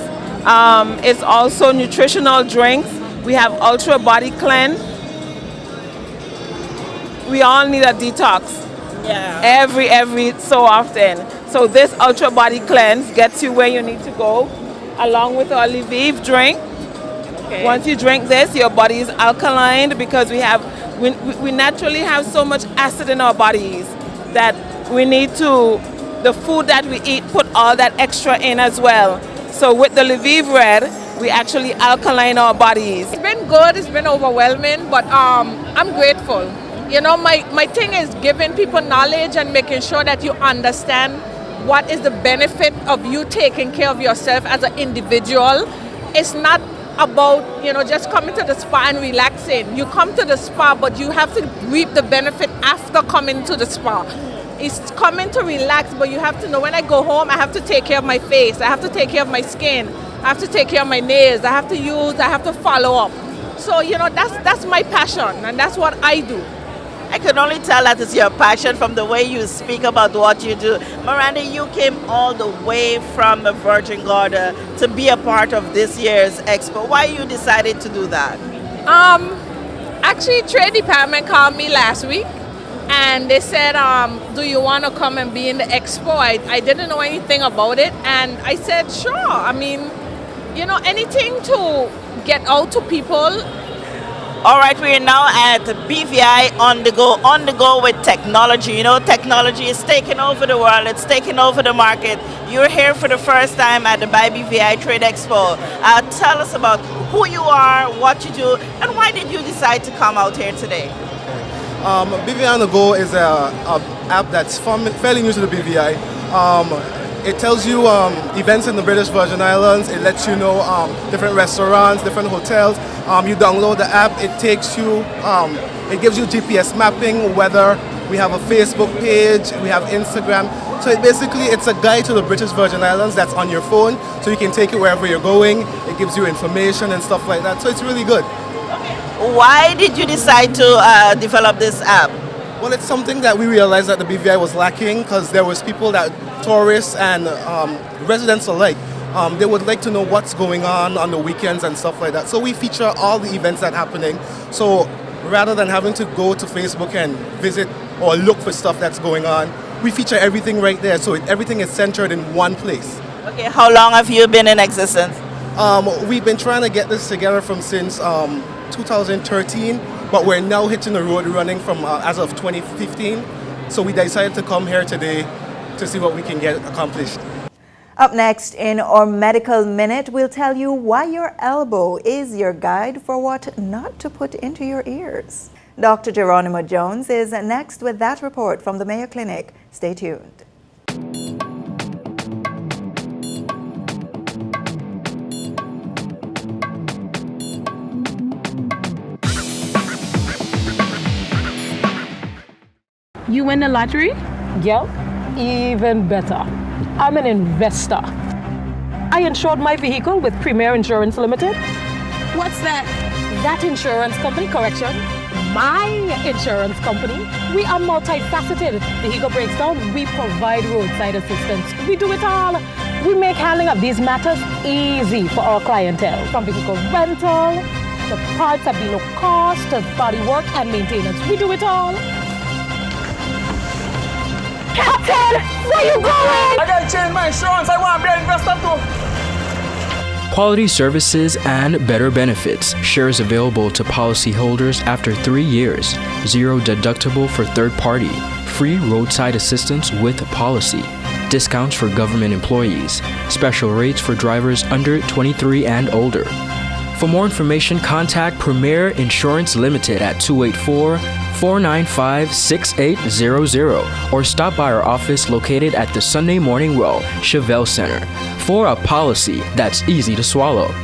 Speaker 20: It's also nutritional drinks. We have Ultra Body Cleanse. We all need a detox. Yeah. Every so often. So this Ultra Body Cleanse gets you where you need to go, along with our Lviv drink. Okay. Once you drink this, your body is alkaline because we naturally have so much acid in our bodies that we need to, the food that we eat, put all that extra in as well. So with the Lviv Red, we actually alkaline our bodies.
Speaker 21: It's been good, it's been overwhelming, but I'm grateful. You know, my thing is giving people knowledge and making sure that you understand what is the benefit of you taking care of yourself as an individual. It's not about, you know, just coming to the spa and relaxing. You come to the spa, but you have to reap the benefit after coming to the spa. It's coming to relax, but you have to know when I go home, I have to take care of my face, I have to take care of my skin, I have to take care of my nails, I have to follow up. So, you know, that's my passion, and that's what I do.
Speaker 22: I can only tell that it's your passion from the way you speak about what you do. Miranda, you came all the way from the Virgin Gorda to be a part of this year's expo. Why you decided to do that?
Speaker 21: Actually, Trade Department called me last week and they said, do you want to come and be in the expo? I didn't know anything about it, and I said, sure. I mean, you know, anything to get out to people.
Speaker 22: All right, we are now at BVI on the go with technology. You know, technology is taking over the world, it's taking over the market. You're here for the first time at the BVI Trade Expo. Tell us about who you are, what you do, and why did you decide to come out here today?
Speaker 23: BVI on the go is an app that's fairly new to the BVI. It tells you events in the British Virgin Islands. It lets you know different restaurants, different hotels. You download the app. It takes you, it gives you GPS mapping, whether we have a Facebook page, we have Instagram. So it's a guide to the British Virgin Islands that's on your phone, so you can take it wherever you're going. It gives you information and stuff like that. So it's really good.
Speaker 22: Why did you decide to develop this app?
Speaker 23: Well, it's something that we realized that the BVI was lacking, because there was people that, tourists and residents alike, they would like to know what's going on the weekends and stuff like that. So we feature all the events that are happening. So rather than having to go to Facebook and visit or look for stuff that's going on, we feature everything right there. So everything is centered in one place.
Speaker 22: Okay, how long have you been in existence?
Speaker 23: We've been trying to get this together since 2013, but we're now hitting the road running from as of 2015. So we decided to come here today to see what we can get accomplished.
Speaker 1: Up next in our Medical Minute, we'll tell you why your elbow is your guide for what not to put into your ears. Dr. Geronimo Jones is next with that report from the Mayo Clinic. Stay tuned.
Speaker 24: You win the lottery?
Speaker 25: Yep, even better. I'm an investor. I insured my vehicle with Premier Insurance Limited.
Speaker 24: What's that?
Speaker 25: That insurance company, correction. My insurance company. We are multifaceted. Vehicle breaks down, we provide roadside assistance. We do it all. We make handling of these matters easy for our clientele. From vehicle rental, to parts at below cost, to body work and maintenance. We do it all. Captain, where you going?
Speaker 14: I gotta change my insurance. I want to be an investor too.
Speaker 26: Quality services and better benefits. Shares available to policyholders after 3 years. Zero deductible for third party. Free roadside assistance with policy. Discounts for government employees. Special rates for drivers under 23 and older. For more information, contact Premier Insurance Limited at 284-495-6800 or stop by our office located at the Sunday Morning Well, Chevelle Center, for a policy that's easy to swallow.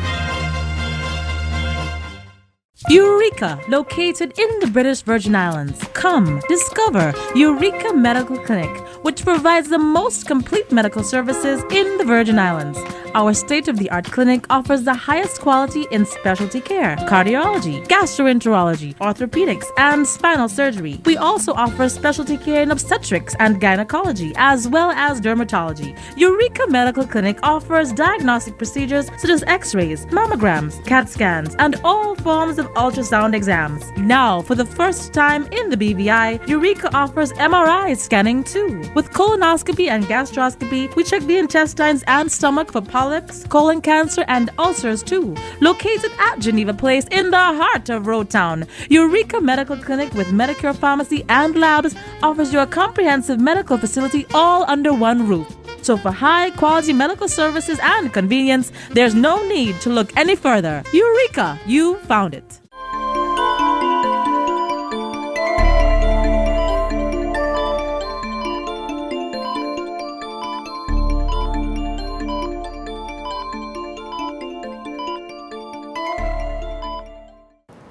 Speaker 27: Eureka, located in the British Virgin Islands. Come, discover Eureka Medical Clinic, which provides the most complete medical services in the Virgin Islands. Our state-of-the-art clinic offers the highest quality in specialty care, cardiology, gastroenterology, orthopedics, and spinal surgery. We also offer specialty care in obstetrics and gynecology, as well as dermatology. Eureka Medical Clinic offers diagnostic procedures such as x-rays, mammograms, CAT scans, and all forms of ultrasound exams. Now, for the first time in the BVI, Eureka offers MRI scanning too. With colonoscopy and gastroscopy, we check the intestines and stomach for polyps, colon cancer, and ulcers too. Located at Geneva Place in the heart of Road Town, Eureka Medical Clinic with Medicare Pharmacy and Labs offers you a comprehensive medical facility all under one roof. So for high-quality medical services and convenience, there's no need to look any further. Eureka! You found it.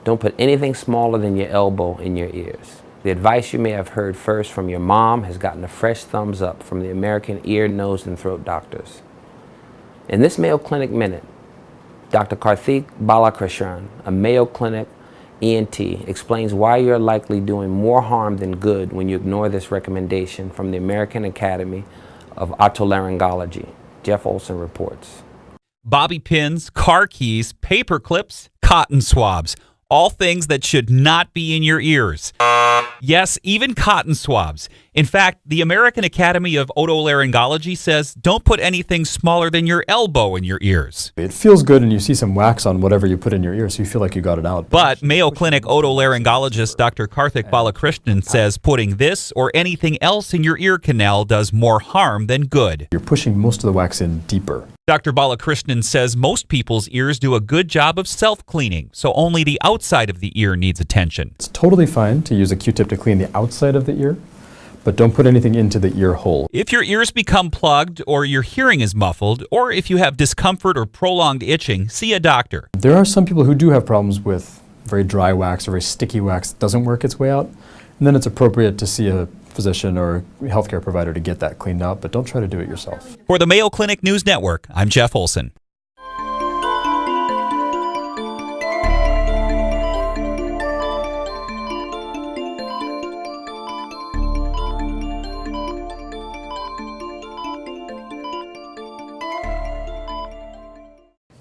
Speaker 2: Don't put anything smaller than your elbow in your ears. The advice you may have heard first from your mom has gotten a fresh thumbs up from the American Ear, Nose, and Throat Doctors. In this Mayo Clinic Minute, Dr. Karthik Balakrishnan, a Mayo Clinic ENT, explains why you're likely doing more harm than good when you ignore this recommendation from the American Academy of Otolaryngology. Jeff Olson reports.
Speaker 3: Bobby pins, car keys, paper clips, cotton swabs. All things that should not be in your ears. Yes, even cotton swabs. In fact, the American Academy of Otolaryngology says don't put anything smaller than your elbow in your ears.
Speaker 5: It feels good and you see some wax on whatever you put in your ear, so you feel like you got it out.
Speaker 3: But Mayo Clinic otolaryngologist Dr. Karthik Balakrishnan says putting this or anything else in your ear canal does more harm than good.
Speaker 5: You're pushing most of the wax in deeper.
Speaker 3: Dr. Balakrishnan says most people's ears do a good job of self-cleaning, so only the outside of the ear needs attention.
Speaker 5: It's totally fine to use a Q-tip to clean the outside of the ear, but don't put anything into the ear hole.
Speaker 3: If your ears become plugged or your hearing is muffled, or if you have discomfort or prolonged itching, see a doctor.
Speaker 5: There are some people who do have problems with very dry wax or very sticky wax that doesn't work its way out, and then it's appropriate to see a physician or healthcare provider to get that cleaned out, but don't try to do it yourself.
Speaker 3: For the Mayo Clinic News Network, I'm Jeff Olson.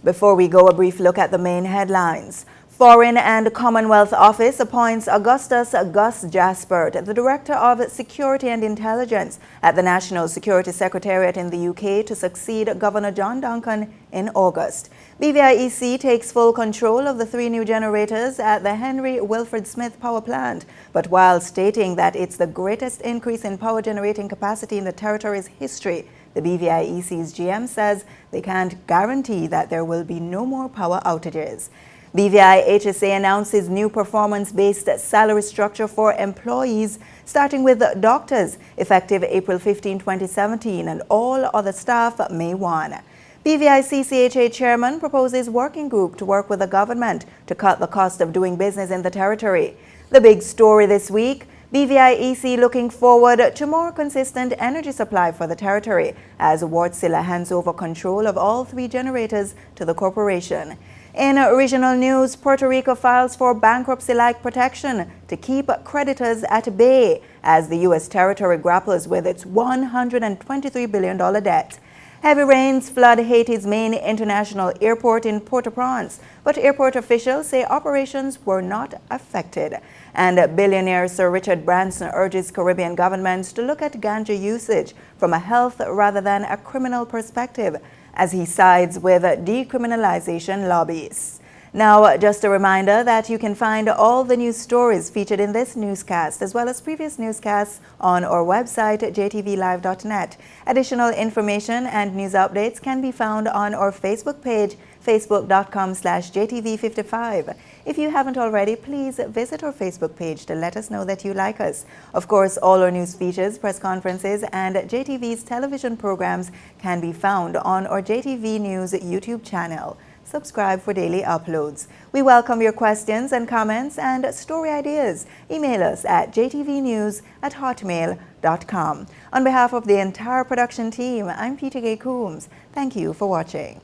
Speaker 1: Before we go, a brief look at the main headlines. Foreign and Commonwealth Office appoints Augustus Gus Jaspert, the Director of Security and Intelligence at the National Security Secretariat in the UK, to succeed Governor John Duncan in August. BVI-EC takes full control of the 3 new generators at the Henry Wilfred Smith Power Plant, but while stating that it's the greatest increase in power generating capacity in the territory's history, the BVI-EC's GM says they can't guarantee that there will be no more power outages. BVI-HSA announces new performance-based salary structure for employees, starting with doctors, effective April 15, 2017, and all other staff May 1. BVI-CCHA chairman proposes working group to work with the government to cut the cost of doing business in the territory. The big story this week, BVI-EC looking forward to more consistent energy supply for the territory as Wartsila hands over control of all 3 generators to the corporation. In regional news, Puerto Rico files for bankruptcy-like protection to keep creditors at bay as the U.S. territory grapples with its $123 billion debt. Heavy rains flood Haiti's main international airport in Port-au-Prince, but airport officials say operations were not affected. And billionaire Sir Richard Branson urges Caribbean governments to look at ganja usage from a health rather than a criminal perspective, as he sides with decriminalization lobbyists. Now, just a reminder that you can find all the news stories featured in this newscast, as well as previous newscasts, on our website at jtvlive.net. Additional information and news updates can be found on our Facebook page, facebook.com/jtv55. If you haven't already, please visit our Facebook page to let us know that you like us. Of course, all our news features, press conferences, and JTV's television programs can be found on our JTV News YouTube channel. subscribe for daily uploads. We welcome your questions and comments and story ideas. Email us at jtvnews@hotmail.com. On behalf of the entire production team, I'm Peter Gay Coombs. Thank you for watching.